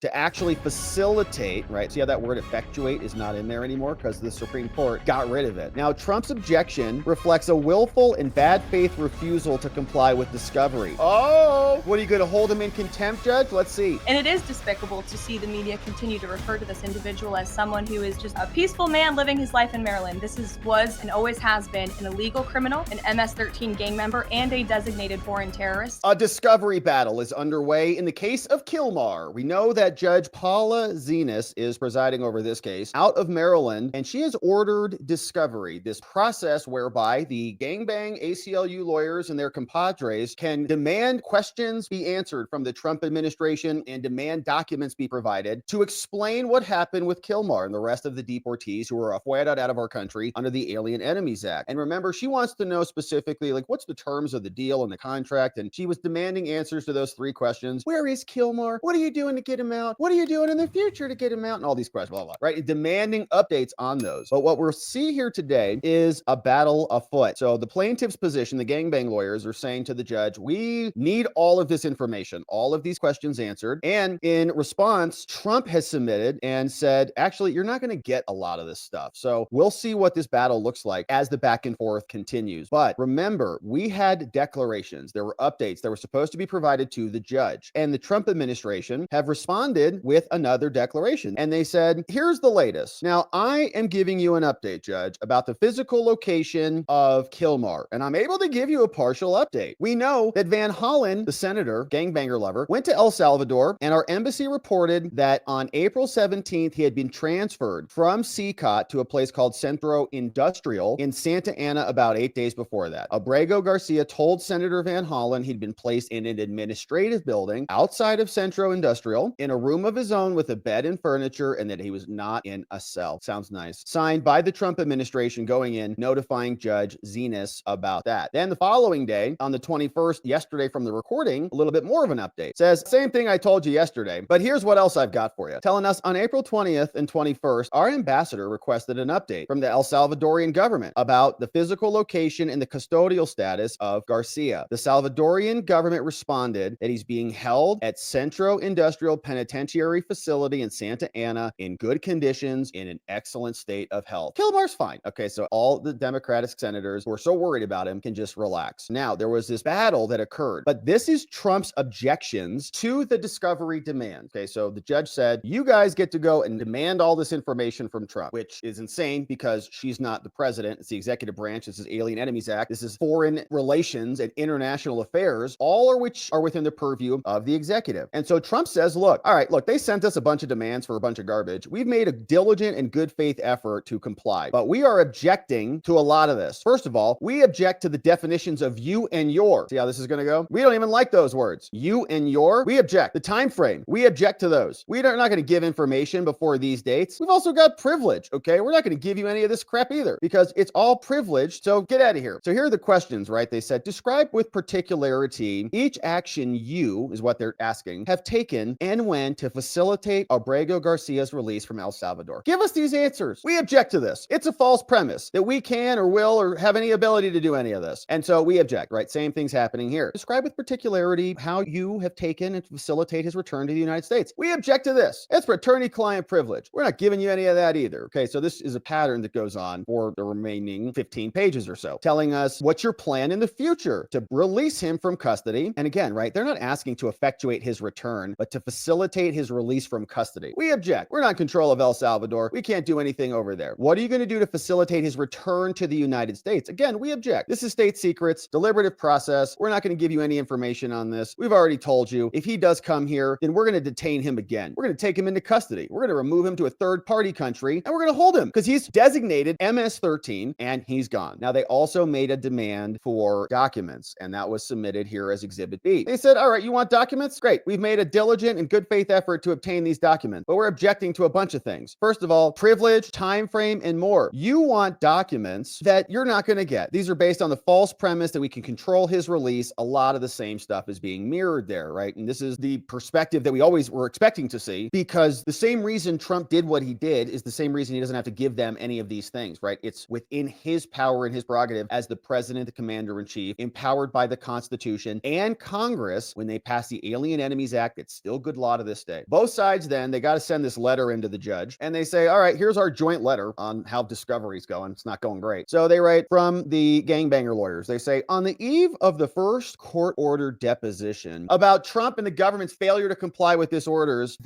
to actually facilitate, right? See how that word effectuate is not in there anymore because the Supreme Court got rid of it. Now, Trump's objection reflects a willful and bad faith refusal to comply with discovery. Oh, what are you going to hold him in contempt, Judge? Let's see. And it is despicable to see the media continue to refer to this individual as someone who is just a peaceful man living his life in Maryland. This was and always has been an illegal criminal, an MS-13 gang member, and a designated foreign terrorist. A discovery battle is underway in the case of Kilmar. We know that Judge Paula Zenus is presiding over this case out of Maryland, and she has ordered discovery, this process whereby the gangbang ACLU lawyers and their compadres can demand questions be answered from the Trump administration and demand documents be provided to explain what happened with Kilmar and the rest of the deportees who were FOIA'd out of our country under the Alien Enemies Act. And remember, she wants to know specifically, like, what's the terms of the deal and the contract? And she was demanding answers to those three questions. Where is Kilmar? What are you doing to get him out? What are you doing in the future to get him out? And all these questions, blah, blah, right? Demanding updates on those. But what we'll see here today is a battle afoot. So the plaintiff's position, the gangbang lawyers are saying to the judge, we need all of this information, all of these questions answered. And in response, Trump has submitted and said, actually, you're not going to get a lot of this stuff. So we'll see what this battle looks like as the back and forth continues. But remember, we had declarations. There were updates that were supposed to be provided to the judge. And the Trump administration have responded with another declaration. And they said, here's the latest. Now, I am giving you an update, Judge, about the physical location of Kilmar. And I'm able to give you a partial update. We know that Van Hollen, the senator, gangbanger lover, went to El Salvador, and our embassy reported that on April 17th, he had been transferred from CCOT to a place called Centro Industrial in Santa Ana about 8 days before that. Abrego Garcia told Senator Van Hollen he'd been placed in an administrative building outside of Centro Industrial in a room of his own with a bed and furniture, and that he was not in a cell. Sounds nice. Signed by the Trump administration going in, notifying Judge Zenus about that. Then the following day, on the 21st, yesterday from the recording, a little bit more of an update. Says, same thing I told you yesterday, but here's what else I've got for you. Telling us on April 20th and 21st, our ambassador requested an update from the El Salvadorian government about the physical location and the custodial status of Garcia. The Salvadorian government responded that he's being held at Centro Industrial Penitentiary Facility in Santa Ana in good conditions in an excellent state of health. Kilmar's fine. Okay, so all the Democratic senators who are so worried about him can just relax. Now, there was this battle that occurred, but this is Trump's objections to the discovery demand. Okay, so the judge said, you guys get to go and demand all this information from Trump, which is insane because she's not the president. It's the executive branch. This is Alien Enemies Act. This is foreign relations and international affairs, all of which are within the purview of the executive. And so Trump says, look, all right, look, they sent us a bunch of demands for a bunch of garbage. We've made a diligent and good faith effort to comply, but we are objecting to a lot of this. First of all, we object to the definitions of you and your. See how this is going to go? We don't even like those words. You and your. We object. The time frame. We object to those. We are not going to give information before these dates. We've also got privilege. Okay, we're not going to give you any of this crap either because it's all privileged. So get out of here. So here are the questions, right? They said, describe with particularity each action you, is what they're asking, have taken and when to facilitate Abrego Garcia's release from El Salvador. Give us these answers. We object to this. It's a false premise that we can or will or have any ability to do any of this. And so we object, right? Same thing's happening here. Describe with particularity how you have taken and facilitate his return to the United States. We object to this. It's for attorney-client privilege. We're not giving you any of that either. Okay, so this is a pattern that goes on for the remaining 15 pages or so, telling us what's your plan in the future to release him from custody. And again, right, they're not asking to effectuate his return, but to facilitate his release from custody. We object. We're not in control of El Salvador. We can't do anything over there. What are you going to do to facilitate his return to the United States? Again, we object. This is state secrets, deliberative process. We're not going to give you any information on this. We've already told you if he does come here, then we're going to detain him again. We're going to take him into custody. We're going to remove him to a third party country and we're going to hold him because he's designated MS-13 and he's gone. Now, they also made a demand for documents and that was submitted here as Exhibit B. They said, all right, you want documents? Great. We've made a diligent and good faith effort to obtain these documents, but we're objecting to a bunch of things. First of all, privilege, time frame, and more. You want documents that you're not going to get. These are based on the false premise that we can control his release. A lot of the same stuff is being mirrored there, right? And this is the perspective that we always were expecting to see because the same reason Trump did what he did is the same reason he doesn't have to give them any of these things, right? It's within his power and his prerogative as the president, the commander in chief, empowered by the Constitution and Congress when they passed the Alien Enemies Act. It's still good law to this this day. Both sides then, they got to send this letter into the judge, and they say, all right, here's our joint letter on how discovery's going. It's not going great. So they write from the gangbanger lawyers. They say, on the eve of the first court-ordered deposition about Trump and the government's failure to comply with this orders,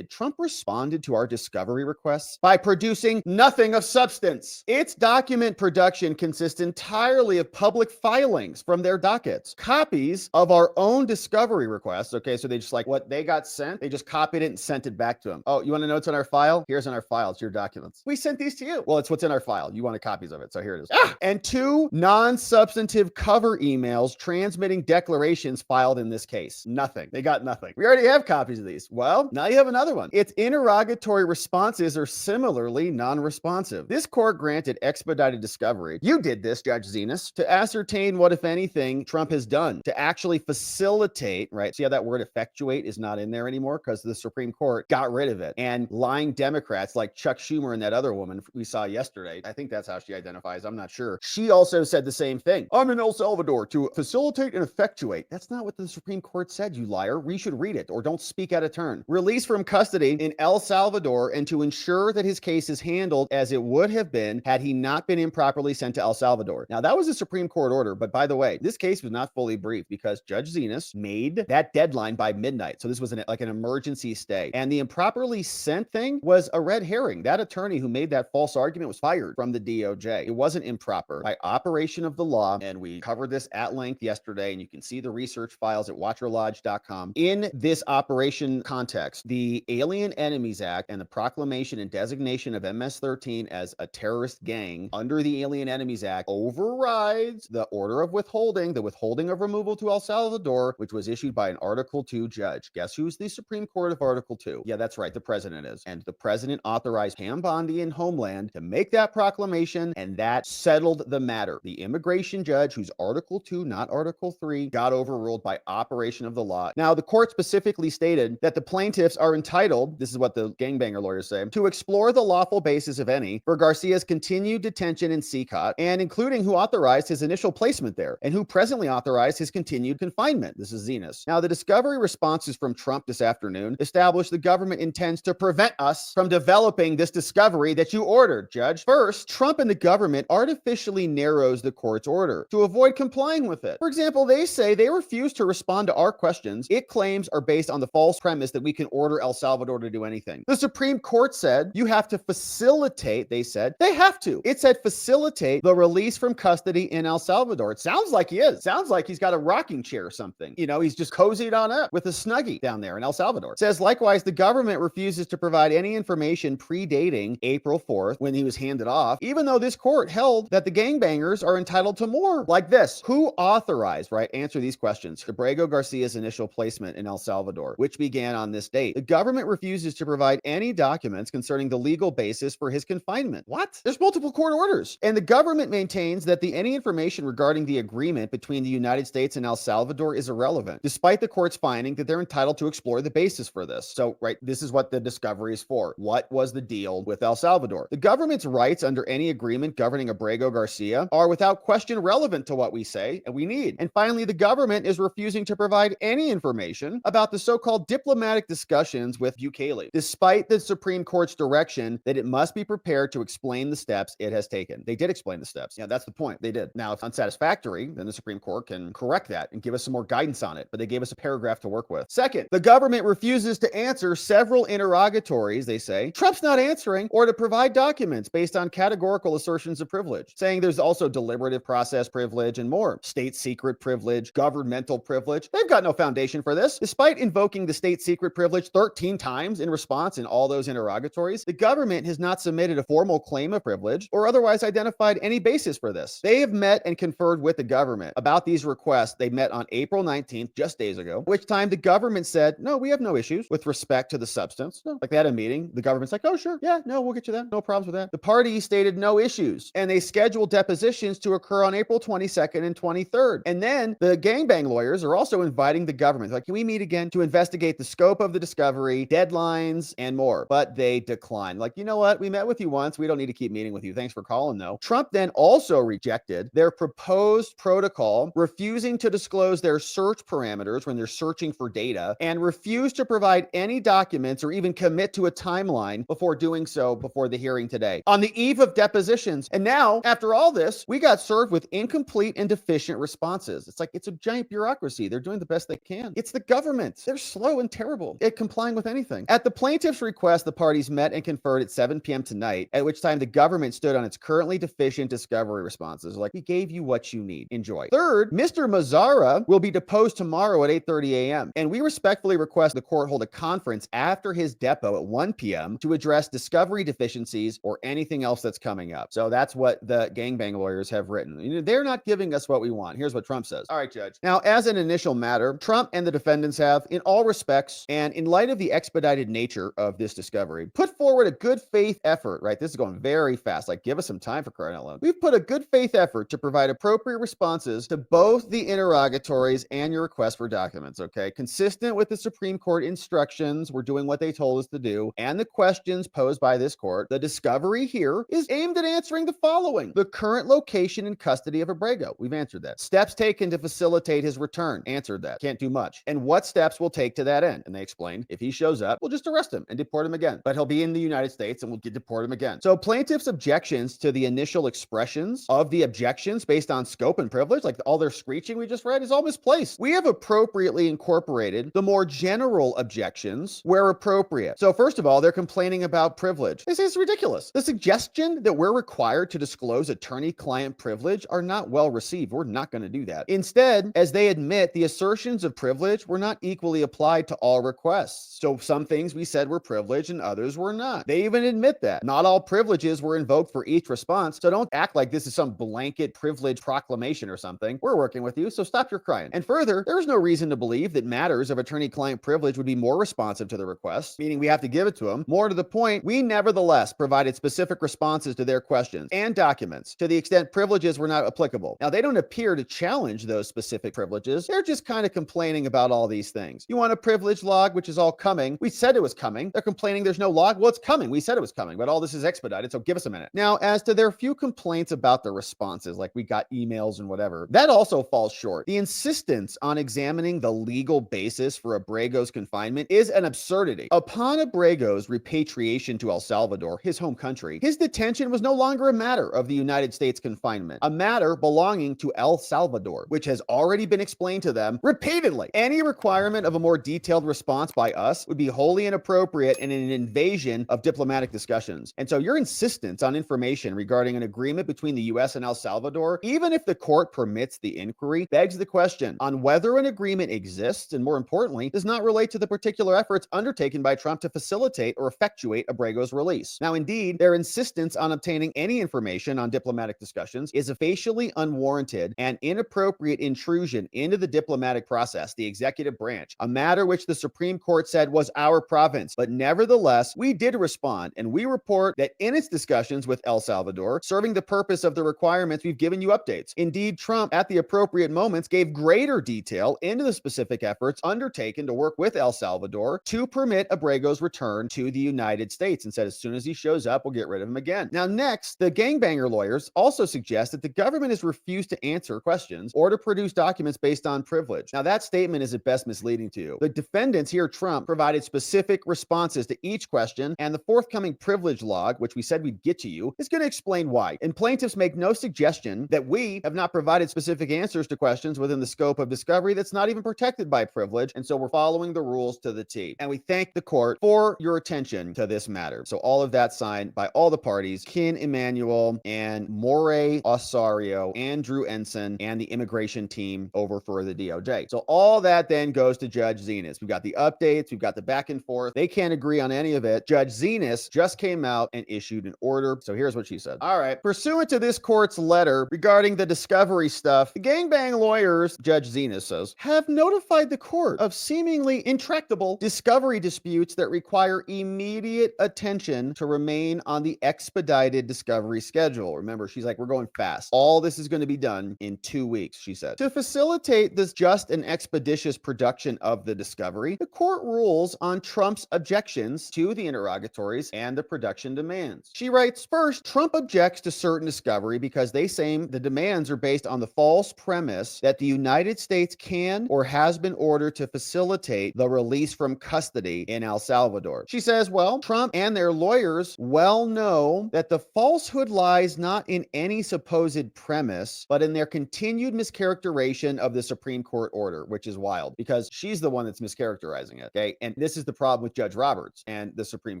Trump responded to our discovery requests by producing nothing of substance. Its document production consists entirely of public filings from their dockets, copies of our own discovery requests. Okay, so they just like what they got sent, they just copied it and sent it back to them. Oh, you want to know what's in our file? Here's in our file. It's your documents. We sent these to you. Well, it's what's in our file. You wanted copies of it, so here it is. And 2 non-substantive cover emails transmitting declarations filed in this case. Nothing. They got nothing. We already have copies of these. Well, now you have another one. Its interrogatory responses are similarly non-responsive. This court granted expedited discovery. You did this, Judge Zenus, to ascertain what, if anything, Trump has done to actually facilitate, right? See how that word effectuate is not in there anymore because the Supreme Court got rid of it. And lying Democrats like Chuck Schumer and that other woman we saw yesterday, I think that's how she identifies, I'm not sure. She also said the same thing. I'm in El Salvador to facilitate and effectuate. That's not what the Supreme Court said, you liar. We should read it or don't speak out of turn. Released from custody in El Salvador and to ensure that his case is handled as it would have been had he not been improperly sent to El Salvador. Now, that was a Supreme Court order, but by the way, this case was not fully briefed because Judge Zenus made that deadline by midnight. So this was like an emergency stay. And the improperly sent thing was a red herring. That attorney who made that false argument was fired from the DOJ. It wasn't improper. By operation of the law, and we covered this at length yesterday, and you can see the research files at watcherlodge.com. In this operation context, the Alien Enemies Act and the proclamation and designation of MS-13 as a terrorist gang under the Alien Enemies Act overrides the order of withholding, the withholding of removal to El Salvador, which was issued by an Article 2 judge. Guess who's the Supreme Court of Article 2? Yeah, that's right, the president is. And the president authorized Pam Bondi and Homeland to make that proclamation, and that settled the matter. The immigration judge, who's Article 2, not Article 3, got overruled by operation of the law. Now, the court specifically stated that the plaintiffs are entitled, this is what the gangbanger lawyers say, to explore the lawful basis, if any, for Garcia's continued detention in CCOT, and including who authorized his initial placement there and who presently authorized his continued confinement. This is Zenus. Now, the discovery responses from Trump this afternoon established the government intends to prevent us from developing this discovery that you ordered, Judge. First, Trump and the government artificially narrows the court's order to avoid complying with it. For example, they say they refuse to respond to our questions it claims are based on the false premise that we can order El Salvador to do anything. The Supreme Court said you have to facilitate, they said, they have to. It said facilitate the release from custody in El Salvador. It sounds like he is. Sounds like he's got a rocking chair or something. You know, he's just cozied on up with a Snuggie down there in El Salvador. It says, likewise, the government refuses to provide any information predating April 4th when he was handed off, even though this court held that the gangbangers are entitled to more. Like this, who authorized, right? Answer these questions. Abrego Garcia's initial placement in El Salvador, which began on this date. The government refuses to provide any documents concerning the legal basis for his confinement. What? There's multiple court orders. And the government maintains that any information regarding the agreement between the United States and El Salvador is irrelevant, despite the court's finding that they're entitled to explore the basis for this. So, right, this is what the discovery is for. What was the deal with El Salvador? The government's rights under any agreement governing Abrego Garcia are without question relevant to what we say and we need. And finally, the government is refusing to provide any information about the so-called diplomatic discussions with Bukele, despite the Supreme Court's direction that it must be prepared to explain the steps it has taken. They did explain the steps. Yeah, that's the point. They did. Now, if unsatisfactory, then the Supreme Court can correct that and give us some more guidance on it, but they gave us a paragraph to work with. Second, the government refuses to answer several interrogatories, they say. Trump's not answering, or to provide documents based on categorical assertions of privilege, saying there's also deliberative process privilege and more. State secret privilege, governmental privilege. They've got no foundation for this. Despite invoking the state secret privilege 13 times in response in all those interrogatories, the government has not submitted a formal claim of privilege or otherwise identified any basis for this. They have met and conferred with the government about these requests. They met on April 19th, just days ago, which time the government said, no, we have no issues with respect to the substance. No, like they had a meeting. The government's like, oh, sure. Yeah, no, we'll get you that. No problems with that. The party stated no issues, and they scheduled depositions to occur on April 22nd and 23rd. And then the gangbang lawyers are also inviting the government. Like, can we meet again to investigate the scope of the discovery, deadlines, and more? But they declined. Like, you know what? We met with you once. We don't need to keep meeting with you. Thanks for calling, though. Trump then also rejected their proposed protocol, refusing to disclose their search parameters when they're searching for data Gouveia and refused to provide any documents or even commit to a timeline before doing so before the hearing today, on the eve of depositions. And now, after all this, we got served with incomplete and deficient responses. It's like it's a giant bureaucracy. They're doing the best they can. It's the government. They're slow and terrible at complying with anything. At the plaintiff's request, the parties met and conferred at 7 p.m. tonight, at which time the government stood on its currently deficient discovery responses. Like, we gave you what you need. Enjoy. Third, Mr. Mazzara will be deposed tomorrow at 8:30 a.m., and we respectfully request the court hold a conference after his depo at 1 p.m. to address discovery deficiencies or anything else that's coming up. So that's what the gangbang lawyers have written. They're not giving us what we want. Here's what Trump says. All right, Judge. Now, as an initial matter, Trump and the defendants have, in all respects, and in light of the expedited nature of this discovery, put forward a good faith effort, right? This is going very fast. Like, give us some time, for crying out loud. We've put a good faith effort to provide appropriate responses to both the interrogatories and your request for documents, okay? Consistent with the Supreme Court instructions, we're doing what they told us to do, and the questions posed by this court. The discovery here is aimed at answering the following: the current location and custody of Abrego. We've answered that. Steps taken to facilitate his return. Answered that. Can't do much. And what steps we'll take to that end. And they explained, if he shows up, we'll just arrest him and deport him again. But he'll be in the United States and we'll deport him again. So plaintiffs' objections to the initial expressions of the objections based on scope and privilege, like all their screeching we just read, is all misplaced. We have appropriately incorporated the more general objections where appropriate. So first of all, they're complaining about privilege. This is ridiculous. The suggestion that we're required to disclose attorney-client privilege are not well received. We're not going to do that. Instead, as they admit, the assertions of privilege were not equally applied to all requests. So some things we said were privileged and others were not. They even admit that. Not all privileges were invoked for each response. So don't act like this is some blanket privilege proclamation or something. We're working with you, so stop your crying. And further, there is no reason to believe that matters of attorney-client privilege would be more responsive to the request, meaning we have to give it to them. More to the point, we nevertheless provided specific responses to their questions and documents to the extent privileges were not applicable. Now, they don't appear to challenge those specific privileges. They're just kind of complaining about all these things. You want a privilege log, which is all coming. We said it was coming. They're complaining there's no log. Well, it's coming. We said it was coming, but all this is expedited, so give us a minute. Now, as to their few complaints about the responses, like we got emails and whatever, that also falls short. The insistence on examining the legal basis for Abrego's confinement is an absurdity. Upon Abrego's repatriation to El Salvador, his home country, his detention was no longer a matter of the United States confinement, a matter belonging to El Salvador, which has already been explained to them repeatedly. Any requirement of a more detailed response by us would be wholly inappropriate and an invasion of diplomatic discussions. And so your insistence on information regarding an agreement between the U.S. and El Salvador, even if the court permits the inquiry, begs the question on whether an agreement exists, and more importantly, does not relate to the particular efforts undertaken by Trump to facilitate or effectuate Abrego's release. Now, indeed, their insistence on obtaining any information on diplomatic discussions is a facially unwarranted and inappropriate intrusion into the diplomatic process, the executive branch, a matter which the Supreme Court said was our province. But nevertheless, we did respond, and we report that in its discussions with El Salvador, serving the purpose of the requirements, we've given you updates. Indeed, Trump, at the appropriate moments, gave greater detail into the specific efforts undertaken to work with El Salvador to permit Abrego's return to the United States, and said as soon as he shows up, we'll get rid of him again. Now, next, the gangbanger lawyers also suggest that the government has refused to answer questions or to produce documents based on privilege. Now, that statement is at best misleading to you. The defendants here, Trump, provided specific responses to each question, and the forthcoming privilege log, which we said we'd get to you, is going to explain why. And plaintiffs make no suggestion that we have not provided specific answers to questions within the scope of discovery that's not even protected by privilege, and so we're following the rules to the T. And we thank the court for your attention to this matter. So all of that signed by all the parties, Kin Emanuel and More Osario, Andrew Ensign, and the immigration team over for the DOJ. So all that then goes to Judge Zenus. We've got the updates, we've got the back and forth. They can't agree on any of it. Judge Zenus just came out and issued an order. So here's what she said. All right. Pursuant to this court's letter regarding the discovery stuff, the gangbang lawyers, Judge Zenus says, have notified the court of seemingly intractable discovery disputes that require immediate attention to remain on the expedited discovery schedule. Remember, she's like, we're going fast. All this is going to be done in 2 weeks, she said. To facilitate this just and expeditious production of the discovery, the court rules on Trump's objections to the interrogatories and the production demands. She writes, first, Trump objects to certain discovery because they say the demands are based on the false premise that the United States can or has been ordered to facilitate the release from custody in El Salvador. She says, well, Trump and their lawyers well know that the falsehood lies not in any supposed premise, but in their continued mischaracterization of the Supreme Court order, which is wild because she's the one that's mischaracterizing it. Okay. And this is the problem with Judge Roberts and the Supreme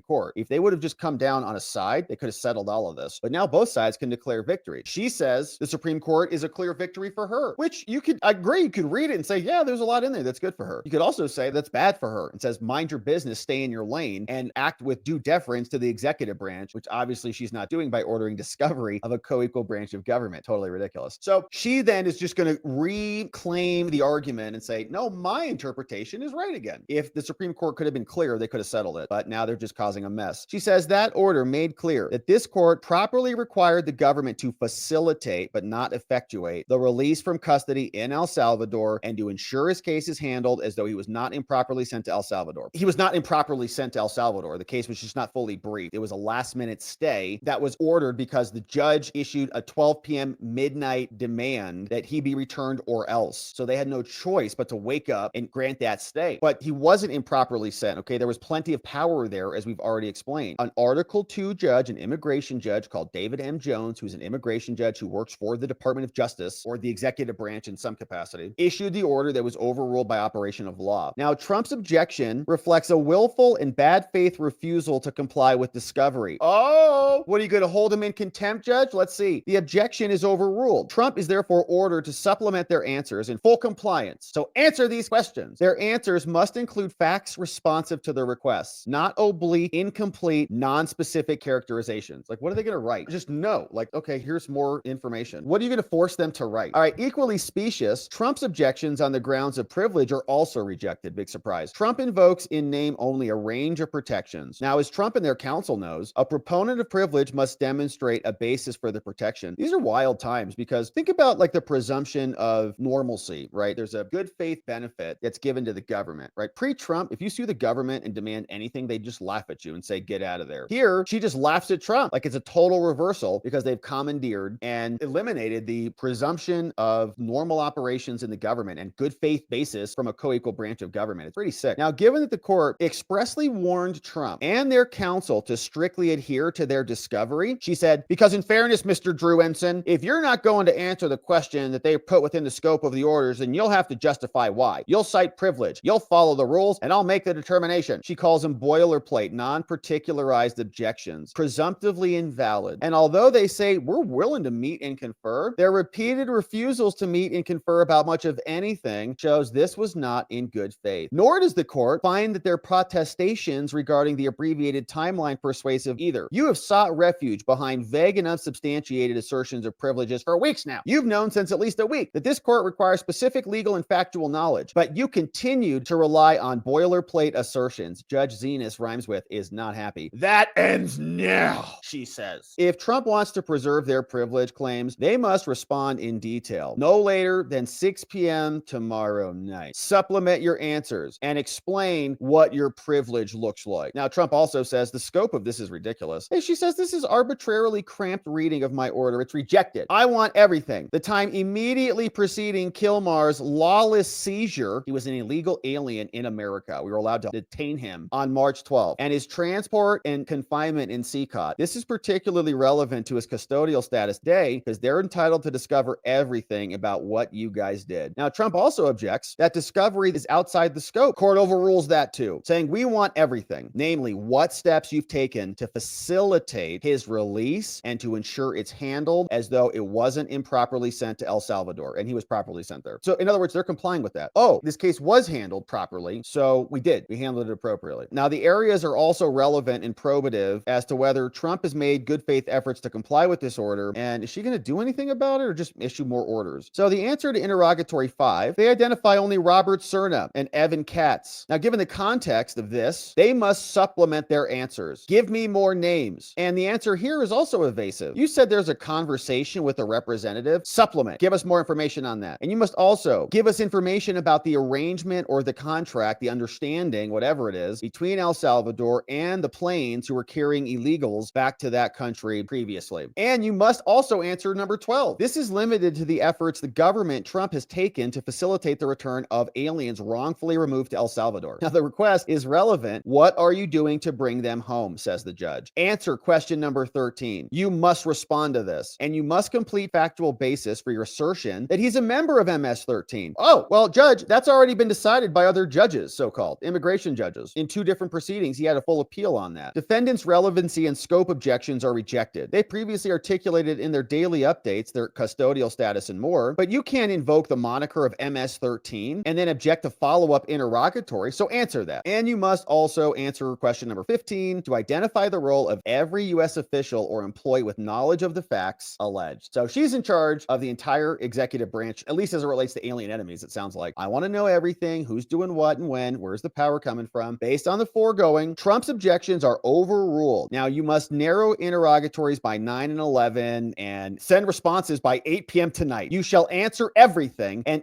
Court. If they would have just come down on a side, they could have settled all of this. But now both sides can declare victory. She says the Supreme Court is a clear victory for her, which you could agree. You could read it and say, yeah, there's a lot in there that's good for her. You could also say that's bad for her and says, mind your business, stay in your lane, and act with due deference to the executive branch, which obviously she's not doing by ordering discovery of a co-equal branch of government. Totally ridiculous. So she then is just going to reclaim the argument and say, no, my interpretation is right again. If the Supreme Court could have been clear, they could have settled it, but now they're just causing a mess. She says that order made clear that this court properly required the government to facilitate, but not effectuate, the release from custody in El Salvador and to ensure his case is handled as though he was not improperly sent to El Salvador. He was not improperly sent to El Salvador. The case was just not fully briefed. It was a last-minute stay that was ordered because the judge issued a 12 p.m. midnight demand that he be returned or else. So they had no choice but to wake up and grant that stay. But he wasn't improperly sent, okay? There was plenty of power there, as we've already explained. An Article 2 judge, an immigration judge called David M. Jones, who's an immigration judge who works for the Department of Justice or the executive branch in some capacity, issued the order that was overruled by operation of law. Now, Trump's objection reflects a willful and bad faith refusal to comply with discovery. Oh, what are you going to hold him in contempt, Judge? Let's see. The objection is overruled. Trump is therefore ordered to supplement their answers in full compliance. So answer these questions. Their answers must include facts responsive to their requests, not oblique, incomplete, non-specific characterizations. Like, what are they going to write? Just no. Like, okay, here's more information. What are you going to force them to write? All right, equally specious, Trump's objections on the grounds of privilege are also rejected. Big surprise. Trump invokes in name only a range of protections. Now, as Trump and their counsel knows, a proponent of privilege must demonstrate a basis for the protection. These are wild times because think about like the presumption of normalcy, right? There's a good faith benefit that's given to the government, right? Pre-Trump, if you sue the government and demand anything, they just laugh at you and say, get out of there. Here, she just laughs at Trump like it's a total reversal because they've commandeered and eliminated the presumption of normal operations in the government and good faith basis from a co-equal branch of government. It's pretty sick. Now, given that the court expressly warned Trump and their counsel to strictly adhere to their discovery, she said, because in fairness, Mr. Drew Ensign, if you're not going to answer the question that they put within the scope of the orders, then you'll have to justify why. You'll cite privilege, you'll follow the rules, and I'll make the determination. She calls them boilerplate, non-particularized objections, presumptively invalid. And although they say we're willing to meet and confer, their repeated refusals to meet and confer about much of anything shows this was not in good faith. Nor does the court find that their protestations regarding the abbreviated timeline persuasive either. You have sought refuge behind vague and unsubstantiated assertions of privileges for weeks now. You've known since at least a week that this court requires specific legal and factual knowledge, but you continued to rely on boilerplate assertions. Judge Zenus rhymes with is not happy. That ends now, she says. If Trump wants to preserve their privilege claims, they must respond in detail, no later than 6 p.m. tomorrow night. Supplement your answers and explain what your privilege looks like. Now, Trump also says the scope of this is ridiculous. And she says this is arbitrarily cramped reading of my order. It's rejected. I want everything. The time immediately preceding Kilmar's lawless seizure, he was an illegal alien in America. We were allowed to detain him on March 12th, and his transport and confinement in CCOT. This is particularly relevant to his custodial status today because they're entitled to discover everything about what you guys did. Now, Trump also objects that discovery is outside the scope. Court overrules that too, saying we want everything, namely what steps you've taken to facilitate his release and to ensure it's handled as though it wasn't improperly sent to El Salvador, and he was properly sent there. So in other words, they're complying with that. Oh, this case was handled properly, so we handled it appropriately. Now, the areas are also relevant and probative as to whether Trump has made good faith efforts to comply with this order, and is she going to do anything about it or just issue more orders? So the answer to interrogatory 5, they identify only Robert Cerna and Evan Katz. Now, given the context of this, they must supplement their answers. Give me more names And the answer here is also evasive. You said there's a conversation with a representative. Supplement. Give us more information on that. And you must also give us information about the arrangement or the contract, the understanding, whatever it is, between El Salvador and the planes who were carrying illegals back to that country previously. And you must also answer number 12. This is limited to the efforts the government Trump has taken to facilitate the return of aliens wrongfully removed to El Salvador. Now, the request is relevant. What are you doing to bring them home, says the judge. Answer question number 13. You must respond to this, and you must complete factual basis for your assertion that he's a member of MS-13. Oh, well, judge, that's already been decided by other judges, so-called immigration judges. In 2 different proceedings, he had a full appeal on that. Defendants' relevancy and scope objections are rejected. They previously articulated in their daily updates their custodial status and more, but you can't invoke the moniker of MS-13 and then object to follow-up interrogatory, so answer that. And you must also answer question number 15 to identify the role of every U.S. official or employee with knowledge of the facts alleged. So she's in charge of the entire executive branch, at least as it relates to alien enemies, it sounds like. I want to know everything, who's doing what and when, where's the power coming from. Based on the foregoing, Trump's objections are overruled. Now, you must narrow interrogatories by 9 and 11 and send responses by 8 p.m. tonight. You shall answer everything and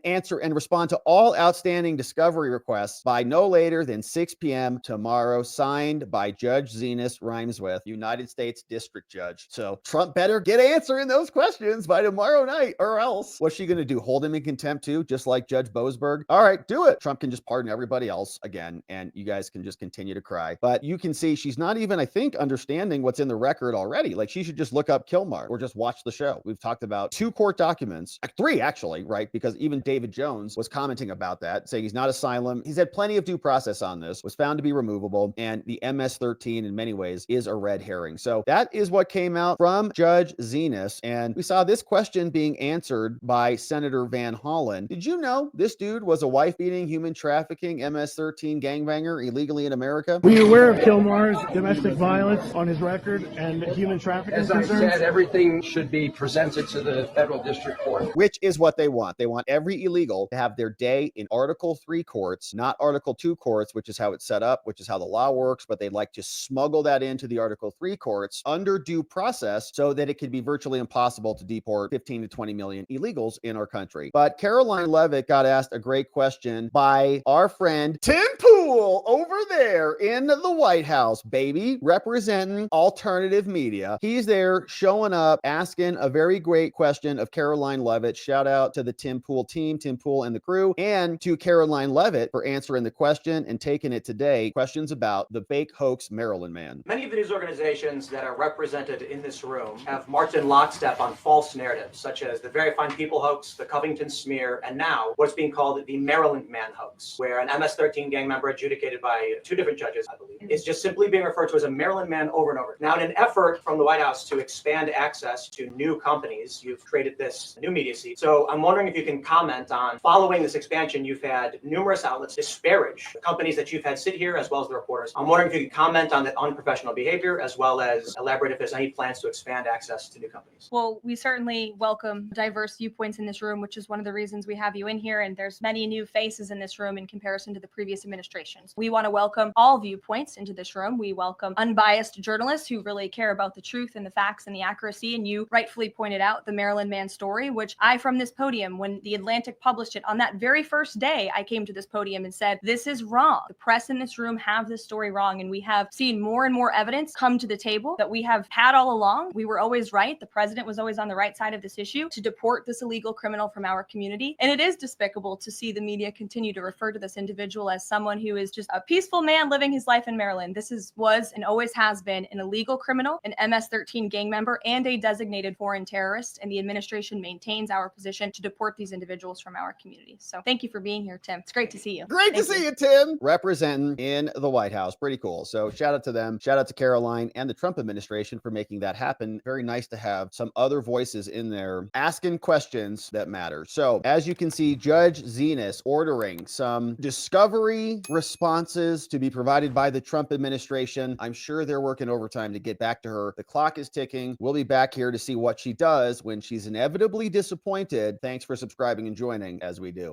respond to all outstanding discovery requests by no later than 6 p.m. tomorrow, signed by Judge Zenus, rhymes with United States District Judge. So Trump better get answering those questions by tomorrow night, or else what's she going to do? Hold him in contempt too, just like Judge Boasberg? All right, do it. Trump can just pardon everybody else again, and you guys can just continue to cry. But you can see she's not even, I think, understanding what's in the record already. Like, she should just look up Kilmar or just watch the show. We've talked about 2 court documents, 3 actually, right? Because even David Jones was commenting about that, saying he's not asylum. He's had plenty of due process on this, was found to be removable, and the MS-13 in many ways is a red herring. So that is what came out from Judge Zenus, and we saw this question being answered by Senator Van Hollen. Did you know this dude was a wife-beating, human trafficking, MS-13 gangbanger illegally in America? Were you aware of Kilmar's domestic violence on his record and human trafficking As I concerns? said, everything should be presented to the federal district court. Which is what they want. They want every illegal to have their day in Article 3 courts, not Article 2 courts, which is how it's set up, which is how the law works, but they'd like to smuggle that into the Article 3 courts under due process so that it could be virtually impossible to deport 15 to 20 million illegals in our country. But Caroline Leavitt got asked a great question by our friend Tim Pool over there in the White House, baby, representing alternative media. He's there showing up, asking a very great question of Caroline Leavitt. Shout out to the Tim Pool team, Tim Pool and the crew, and to Caroline Leavitt for answering the question and taking it today. Questions about the fake hoax Maryland man. Many of the news organizations that are represented in this room have marched in lockstep on false narratives, such as the Very Fine People hoax, the Covington smear, and now what's being called the Maryland man hoax, where an MS-13 gang member adjudicated by 2 different judges, I believe, is just simply being referred to as a Maryland man over and over. Now, in an effort from the White House to expand access to new companies, you've created this new media seat. So I'm wondering if you can comment on, following this expansion, you've had numerous outlets disparage the companies that you've had sit here, as well as the reporters. I'm wondering if you can comment on the unprofessional behavior, as well as elaborate if there's any plans to expand access to new companies. Well, we certainly welcome diverse viewpoints in this room, which is one of the reasons we have you in here. And there's many new faces in this room in comparison to the previous administrations. We want to welcome all viewpoints into this room. We welcome unbiased journalists who really care about the truth and the facts and the accuracy. And you rightfully pointed out the Maryland man story, which I, from this podium, when the Atlantic published it on that very first day, I came to this podium and said, this is wrong. The press in this room have this story wrong. And we have seen more and more evidence come to the table that we have had all along. We were always right. The president was always on the right side of this issue to deport this illegal criminal from our community. And it is despicable to see the media continue to refer to this individual as someone who is just a peaceful man living his life in Maryland. This was and always has been an illegal criminal, an MS-13 gang member, and a designated foreign terrorist. And the administration maintains our position to deport these individuals from our community. So thank you for being here, Tim. It's great to see you. Great to see you, Tim. Representing in the White House. Pretty cool. So shout out to them. Shout out to Caroline and the Trump administration for making that happen. Very nice to have some other voices in there asking questions that matter. So as you can see, Judge Zenus ordering some discovery responses to be provided by the Trump administration. I'm sure they're working overtime to get back to her. The clock is ticking. We'll be back here to see what she does when she's inevitably disappointed. Thanks for subscribing and joining as we do.